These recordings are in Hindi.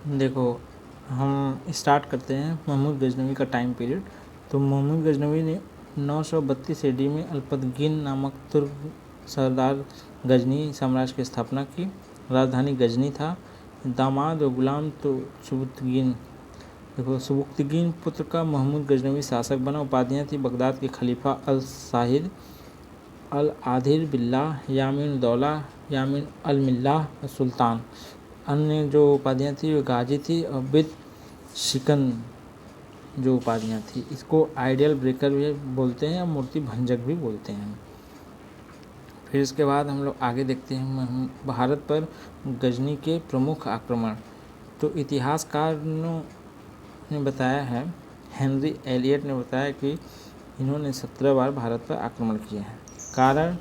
देखो, हम स्टार्ट करते हैं महमूद गजनवी का टाइम पीरियड। तो महमूद गजनवी ने 932 ईडी में अल्पतगीन नामक तुर्क सरदार गजनी साम्राज्य की स्थापना की। राजधानी गजनी था। दामाद और गुलाम तो सुबुक्तगीन। देखो, सुबुक्तगीन पुत्र का महमूद गजनवी शासक बना। उपाधियाँ थी बगदाद के खलीफा अल साहिद, अल आदिल बिल्लाह, यामीन दौला, यामीन अल मिल्लाह और सुल्तान। अन्य जो उपाधियाँ थी वो गाजी थी और बिद शिकन जो उपाधियाँ थी। इसको आइडियल ब्रेकर भी बोलते हैं या मूर्ति भंजक भी बोलते हैं। फिर इसके बाद हम लोग आगे देखते हैं भारत पर गजनी के प्रमुख आक्रमण। तो इतिहासकारों ने बताया है, हेनरी एलियट ने बताया कि इन्होंने 17 बार भारत पर आक्रमण किया है। कारण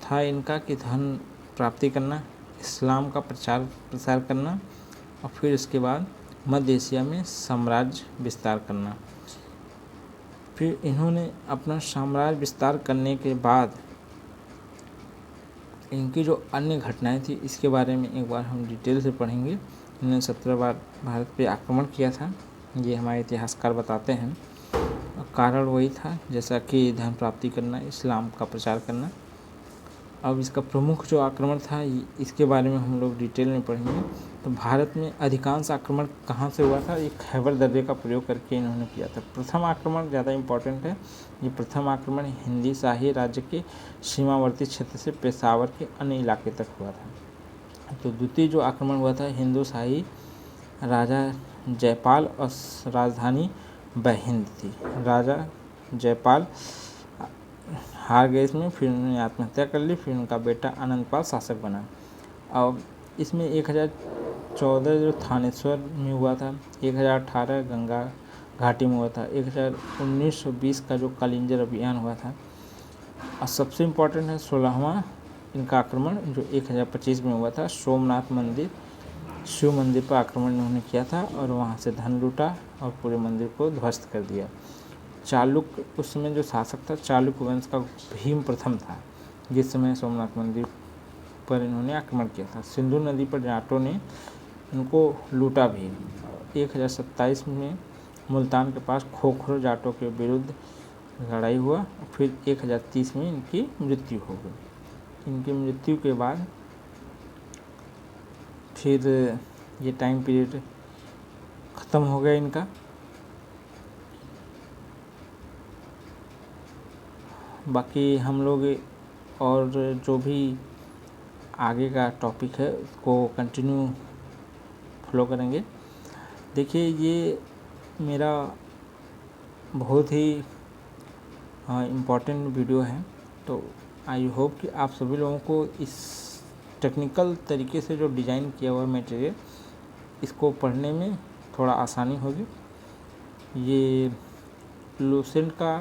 था इनका कि धन प्राप्ति करना, इस्लाम का प्रचार प्रसार करना और फिर इसके बाद मध्य एशिया में साम्राज्य विस्तार करना। फिर इन्होंने अपना साम्राज्य विस्तार करने के बाद इनकी जो अन्य घटनाएं थी इसके बारे में एक बार हम डिटेल से पढ़ेंगे। इन्होंने 17 बार भारत पे आक्रमण किया था, ये हमारे इतिहासकार बताते हैं। कारण वही था जैसा कि धन प्राप्ति करना, इस्लाम का प्रचार करना। अब इसका प्रमुख जो आक्रमण था इसके बारे में हम लोग डिटेल में पढ़ेंगे। तो भारत में अधिकांश आक्रमण कहाँ से हुआ था? ये खैबर दर्रे का प्रयोग करके इन्होंने किया था। प्रथम आक्रमण ज़्यादा इम्पोर्टेंट है। ये प्रथम आक्रमण हिंदी शाही राज्य के सीमावर्ती क्षेत्र से पेशावर के अन्य इलाके तक हुआ था। तो द्वितीय जो आक्रमण हुआ था हिंदू शाही राजा जयपाल और राजधानी बहिंद थी। राजा जयपाल हार गए इसमें, फिर उन्होंने आत्महत्या कर ली। फिर उनका बेटा अनंतपाल शासक बना। अब इसमें 1014 जो थानेश्वर में हुआ था, 1018 गंगा घाटी में हुआ था, 1920 का जो कालिंजर अभियान हुआ था। और सबसे इम्पोर्टेंट है 16वां इनका आक्रमण जो 1025 में हुआ था। सोमनाथ मंदिर, शिव मंदिर पर आक्रमण इन्होंने किया था और वहाँ से धन लूटा और पूरे मंदिर को ध्वस्त कर दिया। चालुक्य उस समय जो शासक था चालुक्य वंश का भीम प्रथम था, जिस समय सोमनाथ मंदिर पर इन्होंने आक्रमण किया था। सिंधु नदी पर जाटों ने उनको लूटा भी। 1027 में मुल्तान के पास खोखरो जाटों के विरुद्ध लड़ाई हुआ। फिर 1030 में इनकी मृत्यु हो गई। इनकी मृत्यु के बाद फिर ये टाइम पीरियड ख़त्म हो गया इनका। बाकी हम लोग और जो भी आगे का टॉपिक है उसको कंटिन्यू फॉलो करेंगे। देखिए, ये मेरा बहुत ही इम्पोर्टेंट वीडियो है। तो आई होप कि आप सभी लोगों को इस टेक्निकल तरीके से जो डिज़ाइन किया हुआ मटेरियल इसको पढ़ने में थोड़ा आसानी होगी। ये लूसेंट का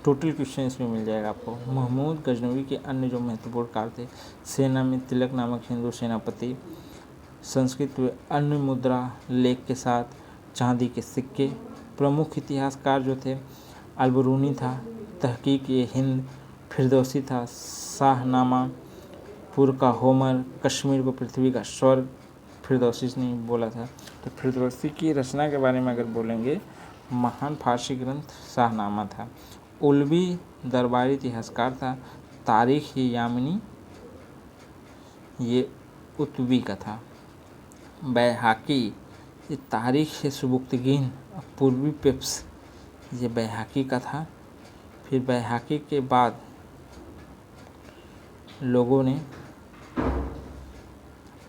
टोटल क्वेश्चन इसमें मिल जाएगा आपको। महमूद गजनवी के अन्य जो महत्वपूर्ण कार्य थे, सेना में तिलक नामक हिंदू सेनापति, संस्कृत व अन्य मुद्रा लेख के साथ चांदी के सिक्के। प्रमुख इतिहासकार जो थे अलबरूनी था, तहकीक ए हिंद, फिरदौसी था, शाहनामा, पुर का होमर, कश्मीर को पृथ्वी का स्वर्ग, फिरदौसी ने बोला था। तो फिरदौसी की रचना के बारे में अगर बोलेंगे, महान फारसी ग्रंथ शाहनामा था। उलवी दरबारी इतिहासकार था। तारीख ये यामिनी ये उतवी का था। बैहाकी ये तारीख है सुबुक्तगीन। पूर्वी पेप्स ये बैहाकी का था। फिर बैहाकी के बाद लोगों ने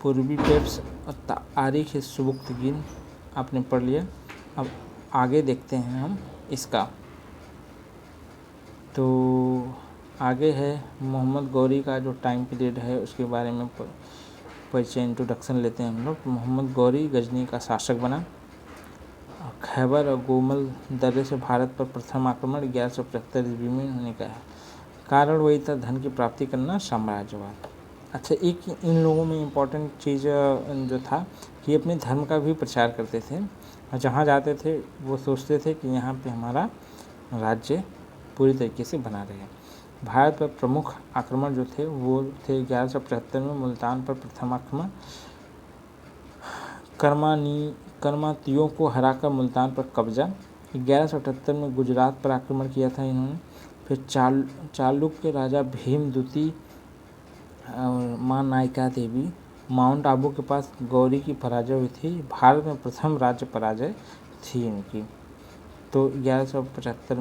पूर्वी पेप्स और तारीख है सुबुक्तगीन आपने पढ़ लिया। अब आगे देखते हैं हम इसका। तो आगे है मोहम्मद गौरी का जो टाइम पीरियड है उसके बारे में परिचय इंट्रोडक्शन लेते हैं हम लोग। मोहम्मद गौरी गजनी का शासक बना। खैबर और गोमल दर्रे से भारत पर प्रथम आक्रमण 1175 ईस्वी में होने का है। कारण वही था धन की प्राप्ति करना, साम्राज्यवाद। अच्छा, एक इन लोगों में इम्पोर्टेंट चीज़ जो था कि अपने धर्म का भी प्रचार करते थे और जहाँ जाते थे वो सोचते थे कि यहाँ पे हमारा राज्य पूरी तरीके से बना रहे। भारत पर प्रमुख आक्रमण जो थे वो थे 1175 में मुल्तान पर प्रथम आक्रमण, कर्मातियों को हराकर मुल्तान पर कब्जा। 1178 में गुजरात पर आक्रमण किया था इन्होंने। फिर चालुक्य राजा भीम द्वितीय और माँ नायिका देवी माउंट आबू के पास गौरी की पराजय हुई थी। भारत में प्रथम राज्य पराजय थी इनकी। तो 1178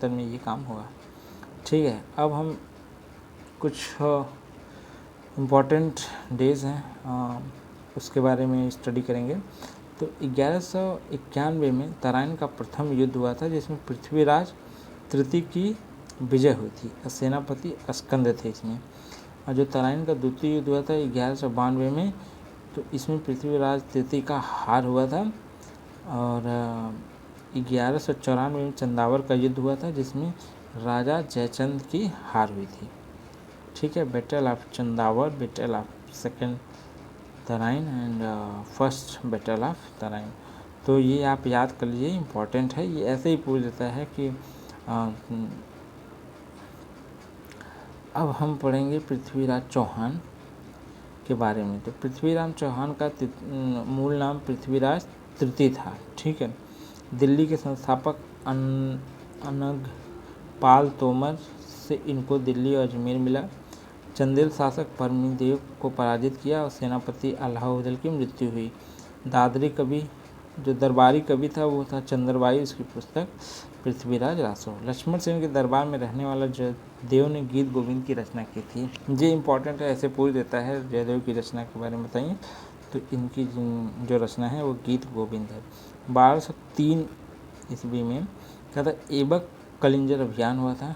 में ये काम हुआ। ठीक है, अब हम कुछ इम्पोर्टेंट डेज हैं उसके बारे में स्टडी करेंगे। तो 1191 में तराइन का प्रथम युद्ध हुआ था, जिसमें पृथ्वीराज तृतीय की विजय हुई थी। सेनापति स्कंद थे इसमें। और जो तराइन का द्वितीय युद्ध हुआ था 1192 में, तो इसमें पृथ्वीराज तृतीय का हार हुआ था। और 1194 में चंदावर का युद्ध हुआ था, जिसमें राजा जयचंद की हार हुई थी। ठीक है, battle of Chandawar, battle of second Tarain and first battle of Tarain. तो ये आप याद कर लीजिए, इम्पॉर्टेंट है। ये ऐसे ही पूछ देता है कि अब हम पढ़ेंगे पृथ्वीराज चौहान के बारे में। तो पृथ्वीराज चौहान का मूल नाम पृथ्वीराज तृतीय था। ठीक है, दिल्ली के संस्थापक अनंगपाल तोमर से इनको दिल्ली और अजमेर मिला। चंदेल शासक परमीदेव को पराजित किया और सेनापति अलाउद्दीन की मृत्यु हुई। दादरी कवि, जो दरबारी कवि था, वो था चंद्रबाई। उसकी पुस्तक पृथ्वीराज रासो। लक्ष्मण सेन के दरबार में रहने वाला जयदेव ने गीत गोविंद की रचना की थी। ये इंपॉर्टेंट है, ऐसे पूछ देता है जयदेव की रचना के बारे में बताइए। तो इनकी जो रचना है वो गीत गोविंद है। 1203 ईस्वी में क्या था, ऐबक कलिंजर अभियान हुआ था।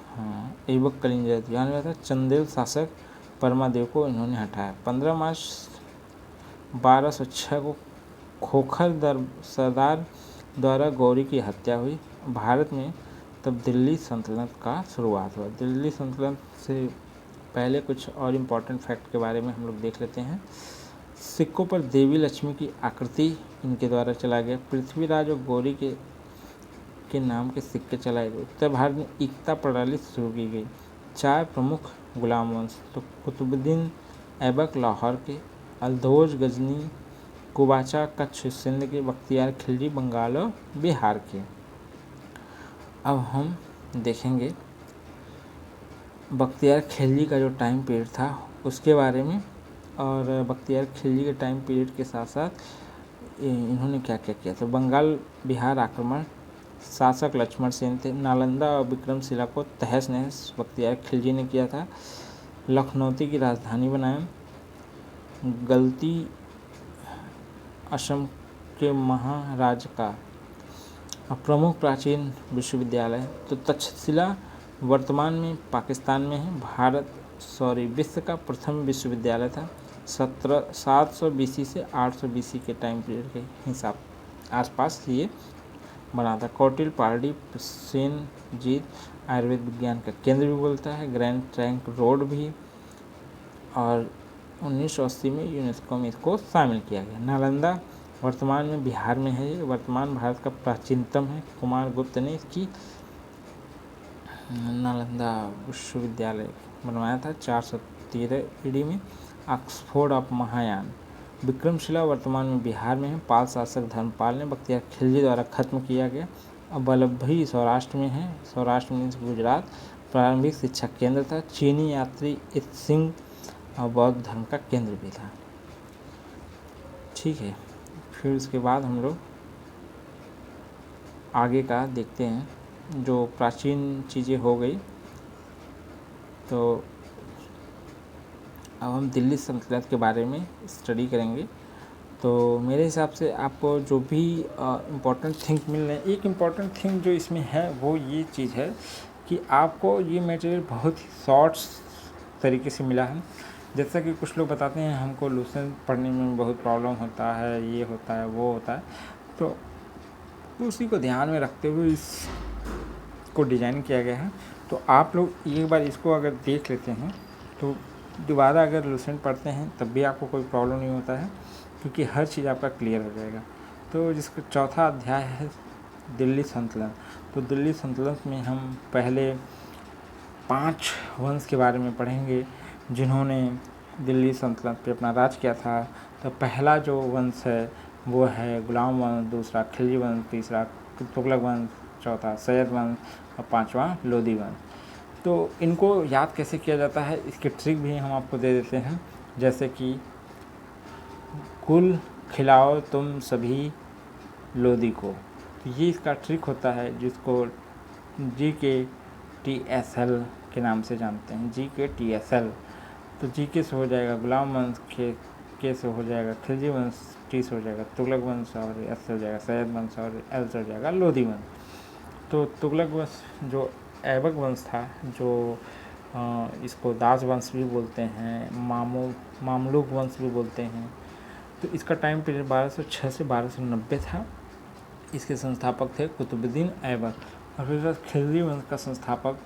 हाँ, ऐबक कलिंजर अभियान हुआ था। चंदेल शासक परमादेव को इन्होंने हटाया। 15 मार्च 1206 को खोखर सरदार द्वारा गौरी की हत्या हुई। भारत में तब दिल्ली सल्तनत का शुरुआत हुआ। दिल्ली सल्तनत से पहले कुछ और इम्पोर्टेंट फैक्ट के बारे में हम लोग देख लेते हैं। सिक्कों पर देवी लक्ष्मी की आकृति इनके द्वारा चला गया। पृथ्वीराज और गौरी के नाम के सिक्के चलाए गए। उत्तर भारत में एकता प्रणाली शुरू की गई। 4 प्रमुख गुलाम वंश, तो कुतुबुद्दीन ऐबक लाहौर के, अल्दोज गजनी कुबाचा कच्छ सिंध के, बख्तियार खिलजी बंगाल और बिहार के। अब हम देखेंगे बख्तियार खिलजी का जो टाइम पीरियड था उसके बारे में। और बख्तियार खिलजी के टाइम पीरियड के साथ साथ इन्होंने क्या क्या किया। तो बंगाल बिहार आक्रमण, शासक लक्ष्मण सेन थे। नालंदा और विक्रमशिला को तहस नहस बख्तियार खिलजी ने किया था। लखनौती की राजधानी बनाया। गलती असम के महाराज का प्रमुख प्राचीन विश्वविद्यालय। तो तक्षशिला वर्तमान में पाकिस्तान में है। विश्व का प्रथम विश्वविद्यालय था। 700 BC से 800 BC के टाइम पीरियड के हिसाब आसपास ये बना था। कौटिल्य पारडी सेन जीत आयुर्वेद विज्ञान का केंद्र भी बोलता है। ग्रैंड ट्रंक रोड भी, और 1980 में यूनेस्को में इसको शामिल किया गया। नालंदा वर्तमान में बिहार में है। ये वर्तमान भारत का प्राचीनतम है। कुमार गुप्त ने इसकी नालंदा विश्वविद्यालय बनवाया था 413 ईडी में। Oxford of Mahayana. विक्रमशिला वर्तमान में बिहार में है। पाल शासक धर्मपाल ने बख्तियार खिलजी द्वारा खत्म किया गया। अब वल्लभी सौराष्ट्र में है। सौराष्ट्र में गुजरात प्रारंभिक शिक्षा केंद्र था। चीनी यात्री इत सिंह और बौद्ध धर्म का केंद्र भी था। ठीक है, फिर उसके बाद हम लोग आगे का देखते हैं। जो प्राचीन चीज़ें हो गई, तो अब हम दिल्ली सल्तनत के बारे में स्टडी करेंगे। तो मेरे हिसाब से आपको जो भी इम्पोर्टेंट थिंग मिल रहे हैं, एक इम्पॉर्टेंट थिंग जो इसमें है वो ये चीज़ है कि आपको ये मटेरियल बहुत ही शॉर्ट्स तरीके से मिला है। जैसा कि कुछ लोग बताते हैं हमको लूसेंट पढ़ने में बहुत प्रॉब्लम होता है, ये होता है, वो होता है, तो उसी को ध्यान में रखते हुए इसको डिज़ाइन किया गया है। तो आप लोग एक बार इसको अगर देख लेते हैं तो दोबारा अगर लूसेंट पढ़ते हैं तब भी आपको कोई प्रॉब्लम नहीं होता है, क्योंकि हर चीज़ आपका क्लियर हो जाएगा। तो जिसका चौथा अध्याय है दिल्ली सल्तनत। तो दिल्ली सल्तनत में हम पहले 5 वंश के बारे में पढ़ेंगे जिन्होंने दिल्ली सल्तनत पे अपना राज किया था, तो पहला जो वंश है वो है गुलाम वंश, दूसरा खिलजी वंश, तीसरा तुगलक वंश, चौथा सैयद वंश और पांचवा लोदी वंश। तो इनको याद कैसे किया जाता है, इसकी ट्रिक भी हम आपको दे देते हैं। जैसे कि कुल खिलाओ तुम सभी लोदी को, तो ये इसका ट्रिक होता है जिसको GKTSL के नाम से जानते हैं, GKTSL। तो GK से हो जाएगा गुलाम वंश, के से हो जाएगा खिलजी वंश, T से हो जाएगा तुगलक वंश और S से हो जाएगा सैयद वंश और L से हो जाएगा लोदी वंश। तो तुगलक वंश जो ऐबक वंश था, जो इसको दास वंश भी बोलते हैं, मामलुक वंश भी बोलते हैं। तो इसका टाइम पीरियड 1206 से 1290 था। इसके संस्थापक थे कुतुबुद्दीन ऐबक। और फिर खिलजी वंश का संस्थापक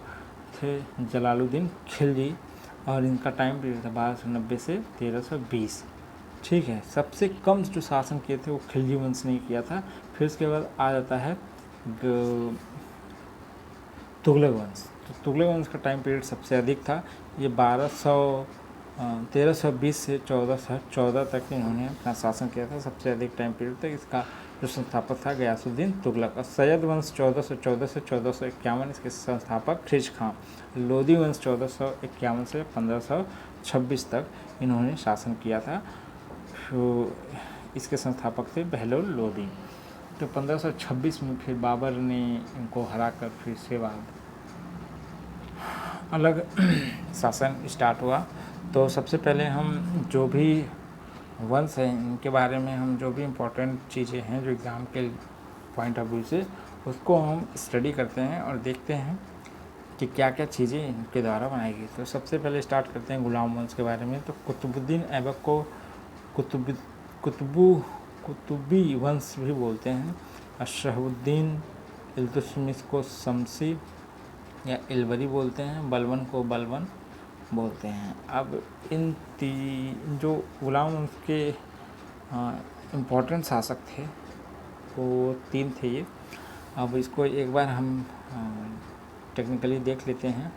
थे जलालुद्दीन खिलजी, और इनका टाइम पीरियड था 1290 से 1320। ठीक है, सबसे कम जो शासन किए थे वो खिलजी वंश ने किया था। फिर उसके बाद आ जाता है तुगलक वंश। तो तुगलक वंश का टाइम पीरियड सबसे अधिक था। ये 1320 से 1414 तक इन्होंने अपना शासन किया था, सबसे अधिक टाइम पीरियड तक। इसका जो संस्थापक था गयासुद्दीन तुगलक। और सैयद वंश 1414 से 1451, इसके संस्थापक खिज खां। लोदी वंश 1451 से 1526 तक इन्होंने शासन किया था। तो इसके संस्थापक थे बहलोल लोदी। तो 1526 में फिर बाबर ने इनको हराकर फिर से बाद अलग शासन स्टार्ट हुआ। तो सबसे पहले हम जो भी वंश हैं इनके बारे में हम जो भी इम्पोर्टेंट चीज़ें हैं जो एग्ज़ाम के पॉइंट ऑफ व्यू से, उसको हम स्टडी करते हैं और देखते हैं कि क्या क्या चीज़ें इनके द्वारा बनाई गई। तो सबसे पहले स्टार्ट करते हैं गुलाम वंश के बारे में। तो कुतुबुद्दीन ऐबक को कुतुबी वंश भी बोलते हैं। शहाबुद्दीन इल्तुतमिश को शमसी या इलवरी बोलते हैं। बलबन को बलबन बोलते हैं। अब इन जो गुलाम वंश के इम्पोर्टेंट शासक थे वो 3 थे ये। अब इसको एक बार हम टेक्निकली देख लेते हैं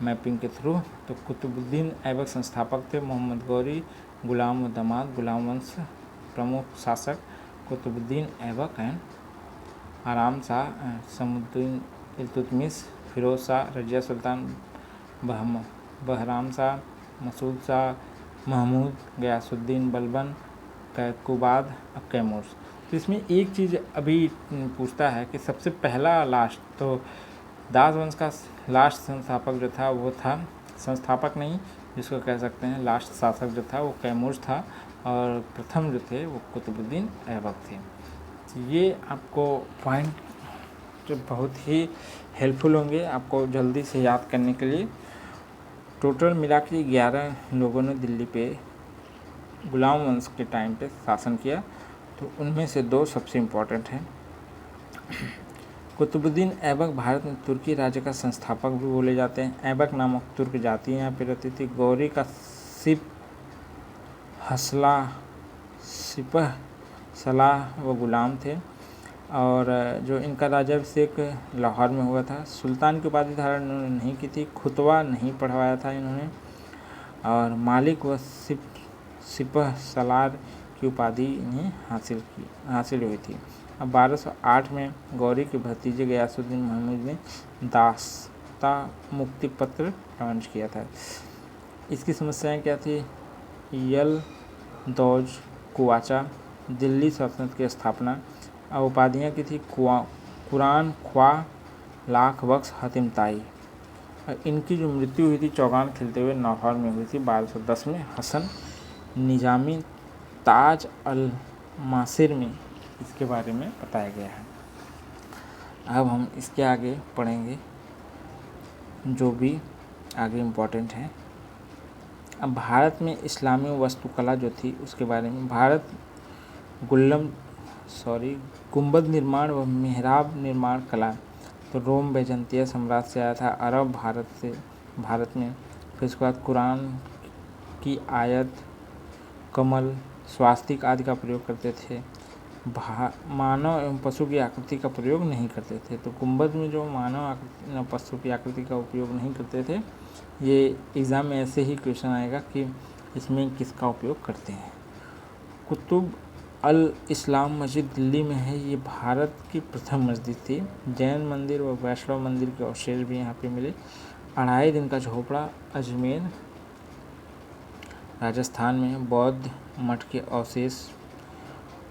मैपिंग के थ्रू। तो कुतुबुद्दीन ऐबक संस्थापक थे। मोहम्मद गौरी गुलाम दामाद गुलाम वंश प्रमुख शासक कुतुबुद्दीन ऐबक एंड आराम शाह, समुद्दीन इल्तुतमिश, फिरोज शाह, रजिया सुल्तान, बहराम शाह, मसूद शाह, महमूद, गयासुद्दीन बलबन, कैकुबाद, कैमूर। तो इसमें एक चीज़ अभी पूछता है कि सबसे पहला लास्ट, तो दास वंश का लास्ट संस्थापक जो था वो था, संस्थापक नहीं जिसको कह सकते हैं लास्ट शासक जो था वो कैमूर था, और प्रथम जो थे वो कुतुबुद्दीन ऐबक थे। तो ये आपको पॉइंट जो बहुत ही हेल्पफुल होंगे आपको जल्दी से याद करने के लिए। टोटल मिला के 11 लोगों ने दिल्ली पे गुलाम वंश के टाइम पे शासन किया। तो उनमें से 2 सबसे इम्पोर्टेंट हैं। कुतुबुद्दीन ऐबक भारत में तुर्की राज्य का संस्थापक भी बोले जाते हैं। ऐबक नामक तुर्क जाति यहाँ पे रहती थी। गौरी का सिपह सलाह व गुलाम थे, और जो इनका राज्याभिषेक लाहौर में हुआ था। सुल्तान की उपाधि धारण इन्होंने नहीं की थी। खुतबा नहीं पढ़वाया था इन्होंने, और मालिक व सिपह सलार की उपाधि इन्हें हासिल हुई थी। अब 1208 में गौरी के भतीजे गयासुद्दीन महमूद ने दास्ता मुक्ति पत्र लॉन्च किया था। इसकी समस्याएं क्या थी? यल दौज कुवाचा, दिल्ली सल्तनत की स्थापना। और उपाधियाँ की थी कुरान ख्वा, लाख बख्श, हतिम ताई। इनकी जो मृत्यु हुई थी चौगान खिलते हुए लाहौर में हुई थी 1210 में। हसन निजामी ताज अल मासिर में इसके बारे में बताया गया है। अब हम इसके आगे पढ़ेंगे जो भी आगे इम्पोर्टेंट है। अब भारत में इस्लामी वास्तुकला जो थी उसके बारे में। भारत गुंबद निर्माण व मेहराब निर्माण कला तो रोम बैजंतिया साम्राज्य से आया था। अरब भारत में। फिर उसके बाद कुरान की आयत, कमल, स्वास्तिक आदि का प्रयोग करते थे। मानव एवं पशु की आकृति का प्रयोग नहीं करते थे। तो गुंबद में जो मानव पशु की आकृति का उपयोग नहीं करते थे। ये एग्ज़ाम में ऐसे ही क्वेश्चन आएगा कि इसमें किसका उपयोग करते हैं। कुतुब अल इस्लाम मस्जिद दिल्ली में है। ये भारत की प्रथम मस्जिद थी। जैन मंदिर व वैष्णव मंदिर के अवशेष भी यहाँ पे मिले। 2.5 दिन का झोपड़ा अजमेर राजस्थान में बौद्ध मठ के अवशेष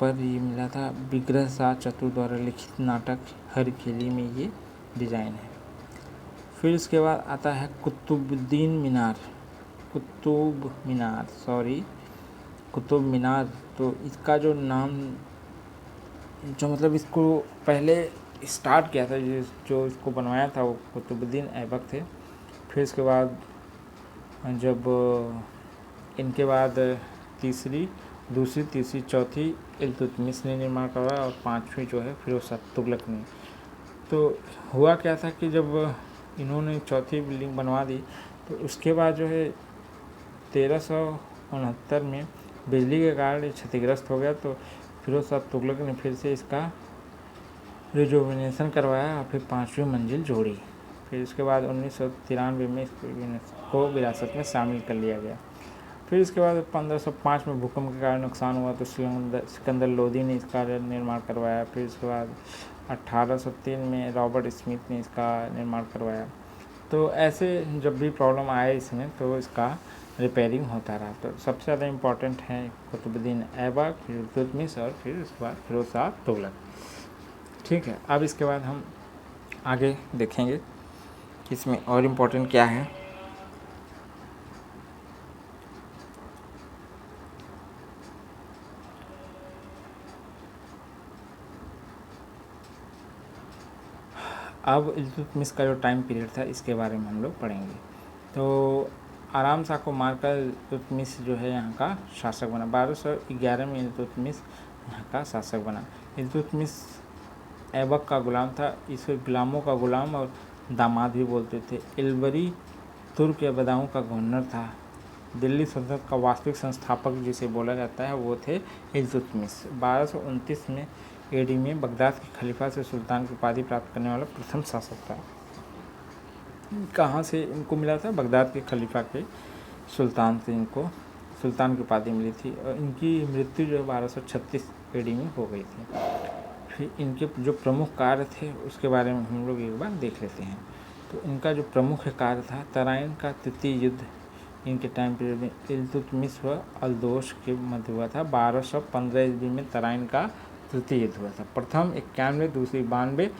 पर ये मिला था। विग्रह शाह चतुर द्वारा लिखित नाटक हरखेली में ये डिजाइन है। फिर इसके बाद आता है कुतुब मीनार। तो इसका जो नाम जो मतलब इसको पहले स्टार्ट किया था, जो इसको बनवाया था वो कुतुबुद्दीन ऐबक थे। फिर इसके बाद जब इनके बाद दूसरी तीसरी चौथी इल्तुतमिश ने निर्माण करवाया और 5वीं जो है फिरोज शाह तुगलक ने। तो हुआ क्या था कि जब इन्होंने चौथी बिल्डिंग बनवा दी तो उसके बाद जो है 1369 में बिजली के कारण ये क्षतिग्रस्त हो गया। तो फिरोज शाह तुगलक ने फिर से इसका रिजोविनेशन करवाया और फिर 5वीं मंजिल जोड़ी। फिर उसके बाद 1993 में इसको विरासत में शामिल कर लिया गया। फिर इसके बाद 1505 में भूकंप के कारण नुकसान हुआ तो सिकंदर लोदी ने इसका निर्माण करवाया। फिर उसके बाद 1803 में रॉबर्ट स्मिथ ने इसका निर्माण करवाया। तो ऐसे जब भी प्रॉब्लम आए इसमें तो इसका रिपेयरिंग होता रहा। तो सबसे ज़्यादा इम्पोर्टेंट है कुतुबुद्दीन ऐबक, फिर इल्तुतमिश और फिर उसके बाद फिरोज शाह तुगलक। ठीक है, अब इसके बाद हम आगे देखेंगे कि इसमें और इम्पोर्टेंट क्या है। अब इल्तुतमिश का जो टाइम पीरियड था इसके बारे में हम लोग पढ़ेंगे। तो आराम शाह को मारकर इल्तुतमिश जो है यहाँ का शासक बना। 1211 में इल्तुतमिश यहाँ का शासक बना। इल्तुतमिश ऐबक का गुलाम था। इसे गुलामों का गुलाम और दामाद भी बोलते थे। इल्बरी तुर्क या बदाऊं का गवर्नर था। दिल्ली सल्तनत का वास्तविक संस्थापक जिसे बोला जाता है वो थे इल्तुतमिश। 1229 में एडी में बगदाद के खलीफा से सुल्तान की उपाधि प्राप्त करने वाला प्रथम शासक था। कहाँ से इनको मिला था? बगदाद के खलीफा के सुल्तान से इनको सुल्तान की उपाधि मिली थी और इनकी मृत्यु जो 1236 एडी में हो गई थी। फिर इनके जो प्रमुख कार्य थे उसके बारे में हम लोग एक बार देख लेते हैं। तो इनका जो प्रमुख कार्य था, तराइन का तृतीय युद्ध इनके टाइम पीरियड में इल्तुतमिश व अल्दोश के मध्य हुआ था। 1215 ईस्वी में तराइन का तृतीय युद्ध हुआ था। प्रथम 91, दूसरी 92,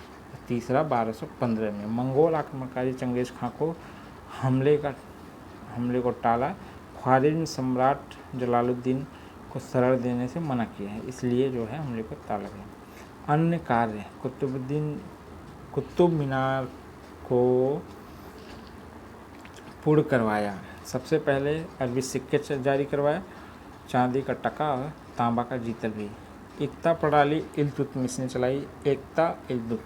तीसरा 1215 में। मंगोल आक्रमणकारी चंगेज खां को हमले को टाला। ख्वारिज्म सम्राट जलालुद्दीन को शरण देने से मना किया है, इसलिए जो है हमले को टाला गया। अन्य कार्य, कुतुब मीनार को पूर्ण करवाया। सबसे पहले अरबी सिक्के जारी करवाया, चांदी का टका और तांबा का जीतल भी। एकता प्रणाली इल्तुतमिश ने चलाई। एकता इल्तुत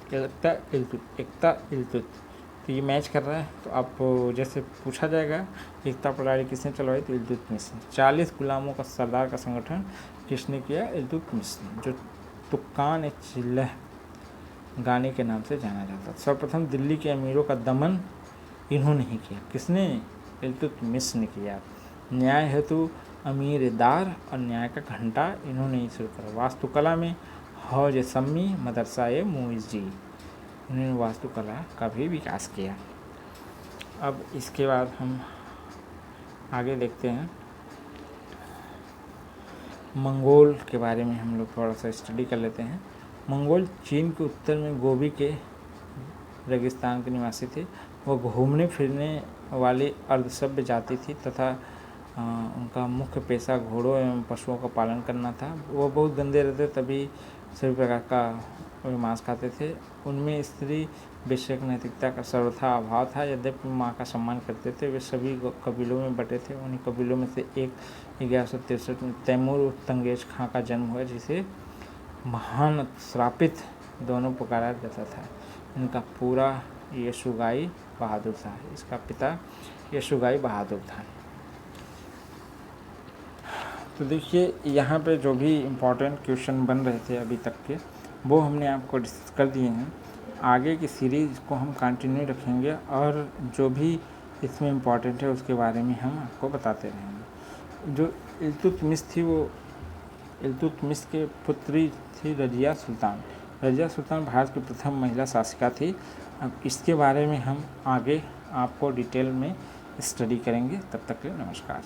तो ये मैच कर रहा है। तो आप जैसे पूछा जाएगा एकता प्रणाली किसने चलवाई तो इल्तुतमिश ने। 40 गुलामों का सरदार का संगठन किसने किया? इल्तुतमिश ने, जो तुक्कान चिल्लह गाने के नाम से जाना जाता। सर्वप्रथम दिल्ली के अमीरों का दमन इन्होंने ही किया। किसने? इल्तुतमिश ने किया। न्याय हेतु अमीर दार और न्याय का घंटा इन्होंने ही शुरू करा। वास्तुकला में हौज सम्मी मदरसा ए मुइज़्ज़ी, इन्होंने वास्तुकला का भी विकास किया। अब इसके बाद हम आगे देखते हैं मंगोल के बारे में। हम लोग थोड़ा सा स्टडी कर लेते हैं। मंगोल चीन के उत्तर में गोबी के रेगिस्तान के निवासी थे। वह घूमने फिरने वाली अर्धसभ्य जाति थी तथा उनका मुख्य पेशा घोड़ों एवं पशुओं का पालन करना था। वो बहुत गंदे रहते तभी सभी प्रकार का मांस खाते थे। उनमें स्त्री विषयक नैतिकता का सर्वथा अभाव था। यद्यपि माँ का सम्मान करते थे। वे सभी कबीलों में बटे थे। उन्हीं कबीलों में से एक 1163 में तैमूर तंगेज खां का जन्म हुआ, जिसे महान श्रापित दोनों पुकारा जाता था। इनका पूरा येसुगाई बहादुर था। इसका पिता येसुगाई बहादुर था। तो देखिए यहाँ पे जो भी इम्पोर्टेंट क्वेश्चन बन रहे थे अभी तक के, वो हमने आपको डिस्कस कर दिए हैं। आगे की सीरीज़ को हम कंटिन्यू रखेंगे और जो भी इसमें इम्पोर्टेंट है उसके बारे में हम आपको बताते रहेंगे। जो इल्तुतमिश थी वो इल्तुतमिश के पुत्री थी रज़िया सुल्तान। रज़िया सुल्तान भारत की प्रथम महिला शासिका थी। अब इसके बारे में हम आगे आपको डिटेल में स्टडी करेंगे। तब तक के लिए नमस्कार।